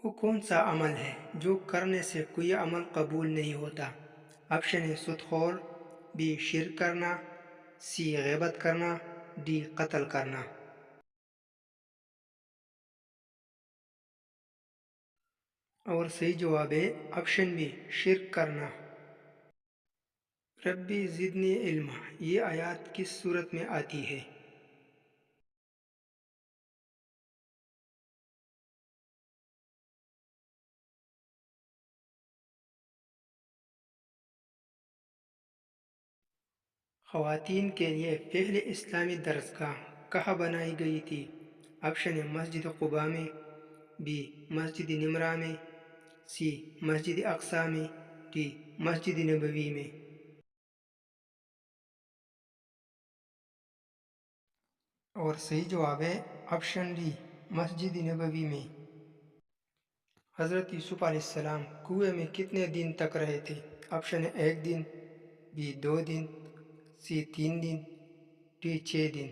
وہ کون سا عمل ہے جو کرنے سے کوئی عمل قبول نہیں ہوتا؟ آپشن اے سود خور، بی شرک کرنا، سی غیبت کرنا، ڈی قتل کرنا۔ اور صحیح جواب ہے آپشن بی شرک کرنا۔ ربی زدنی علما، یہ آیات کس صورت میں آتی ہے؟ خواتین کے لیے پہلے اسلامی درسگاہ کہاں بنائی گئی تھی؟ آپشن ہے مسجد قباء میں، بی مسجد نمرہ میں، سی مسجد اقصی میں، ڈی مسجد نبوی میں۔ اور صحیح جواب ہے آپشن ڈی مسجد نبوی میں۔ حضرت یوسف علیہ السلام کنویں میں کتنے دن تک رہے تھے؟ آپشن ہے 1 دن، be 2 then, C 3 then, D 6 دن۔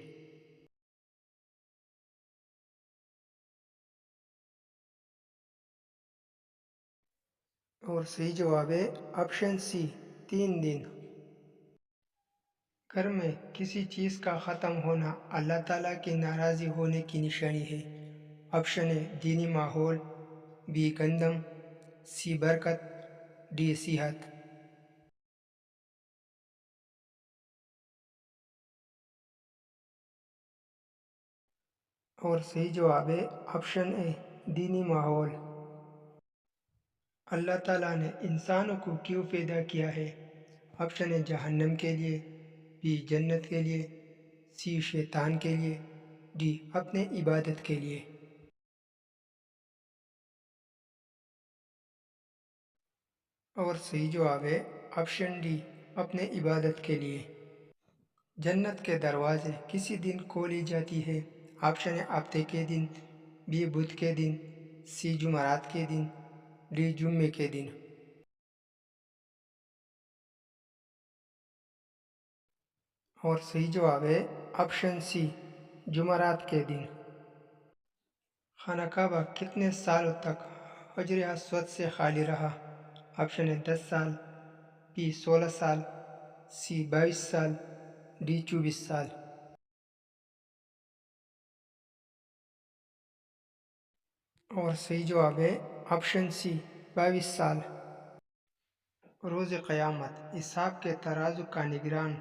اور صحیح جواب ہے آپشن سی 3 دن۔ گھر میں کسی چیز کا ختم ہونا اللہ تعالیٰ کی ناراضی ہونے کی نشانی ہے۔ آپشن ہے دینی ماحول، بی گندم، سی برکت، ڈی صحت۔ اور صحیح جواب ہے آپشن اے دینی ماحول۔ اللہ تعالیٰ نے انسانوں کو کیوں پیدا کیا ہے؟ آپشن ہے جہنم کے لیے، بی جنت کے لیے، سی شیطان کے لیے، ڈی اپنے عبادت کے لیے۔ اور صحیح جواب ہے آپشن ڈی اپنے عبادت کے لیے۔ جنت کے دروازے کسی دن کھولی جاتی ہے؟ آپشن ہے ہفتے کے دن، بی بدھ کے دن، سی جمعرات کے دن، ڈی جمعے کے دن۔ اور صحیح جواب ہے آپشن سی جمعرات کے دن۔ خانہ کعبہ کتنے سالوں تک حجر اسود سے خالی رہا؟ آپشن ہے 10 سال، بی 16 سال، سی 22 سال، ڈی 24 سال۔ اور صحیح جواب ہے آپشن سی 22 سال۔ روز قیامت حساب کے ترازو کا نگران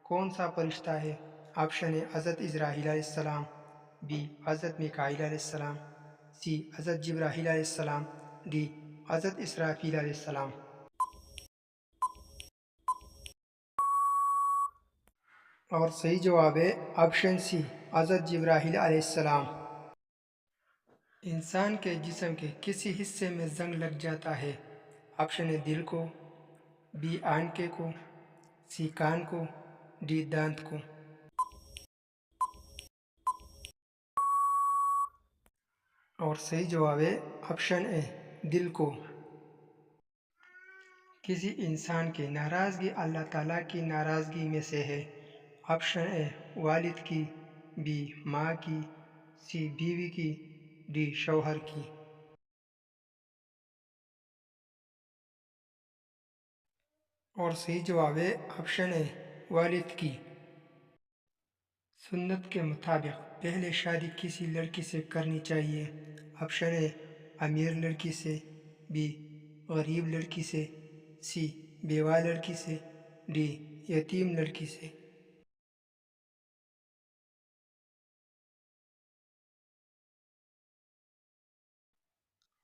کون سا فرشتہ ہے؟ آپشن ہے حضرت اسرائیل علیہ السلام، بی حضرت میکائیل علیہ السلام، سی حضرت جبرائیل علیہ السلام، ڈی حضرت اسرافیل علیہ السلام۔ اور صحیح جواب ہے آپشن سی حضرت جبرائیل علیہ السلام۔ انسان کے جسم کے کسی حصے میں زنگ لگ جاتا ہے؟ آپشن ہے دل کو، بی آنکھ کو، سی کان کو، ڈی دانت کو۔ اور صحیح جواب ہے آپشن اے دل کو۔ کسی انسان کی ناراضگی اللہ تعالیٰ کی ناراضگی میں سے ہے؟ آپشن اے والد کی، بی ماں کی، سی بیوی کی، ڈی شوہر کی۔ اور صحیح جواب ہے آپشن اے والد کی۔ سنت کے مطابق پہلے شادی کسی لڑکی سے کرنی چاہیے؟ آپشن اے امیر لڑکی سے، بی غریب لڑکی سے، سی بیوہ لڑکی سے، ڈی یتیم لڑکی سے۔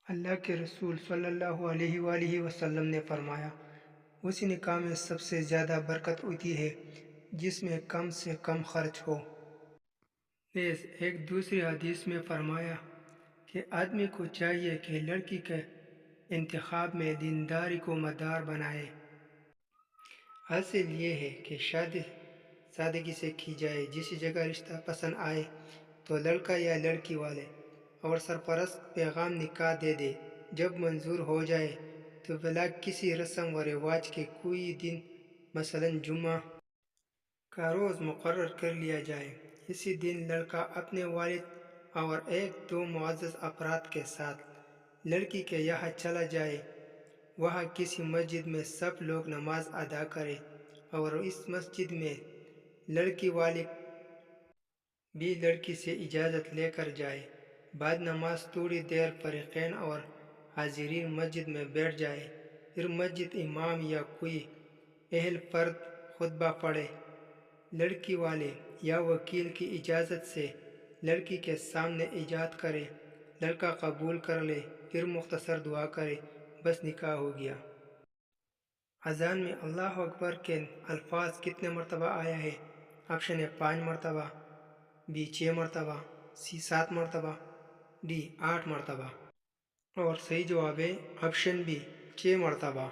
اللہ کے رسول صلی اللہ علیہ وآلہ وسلم نے فرمایا اس نکاح میں سب سے زیادہ برکت ہوتی ہے جس میں کم سے کم خرچ ہو۔ نیز ایک دوسری حدیث میں فرمایا کہ آدمی کو چاہیے کہ لڑکی کے انتخاب میں دینداری کو مدار بنائے۔ حاصل یہ ہے کہ شادی سادگی سے کی جائے، جس جگہ رشتہ پسند آئے تو لڑکا یا لڑکی والے اور سرپرست پیغام نکاح دے دے، جب منظور ہو جائے تو بلا کسی رسم و رواج کے کوئی دن مثلاً جمعہ کا روز مقرر کر لیا جائے۔ اسی دن لڑکا اپنے والد اور 1-2 معزز افراد کے ساتھ لڑکی کے یہاں چلا جائے، وہاں کسی مسجد میں سب لوگ نماز ادا کرے اور اس مسجد میں لڑکی والے بھی لڑکی سے اجازت لے کر جائے۔ بعد نماز تھوڑی دیر فریقین اور حاضرین مسجد میں بیٹھ جائے، پھر مسجد امام یا کوئی اہل فرد خطبہ پڑھے۔ لڑکی والے یا وکیل کی اجازت سے لڑکی کے سامنے ایجاد کرے، لڑکا قبول کر لے، پھر مختصر دعا کرے، بس نکاح ہو گیا۔ اذان میں اللہ اکبر کے الفاظ کتنے مرتبہ آیا ہے؟ آپشن اے 5 مرتبہ، بی 6 مرتبہ، سی 7 مرتبہ، ڈی 8 مرتبہ۔ اور صحیح جواب ہے آپشن بی 6 مرتبہ۔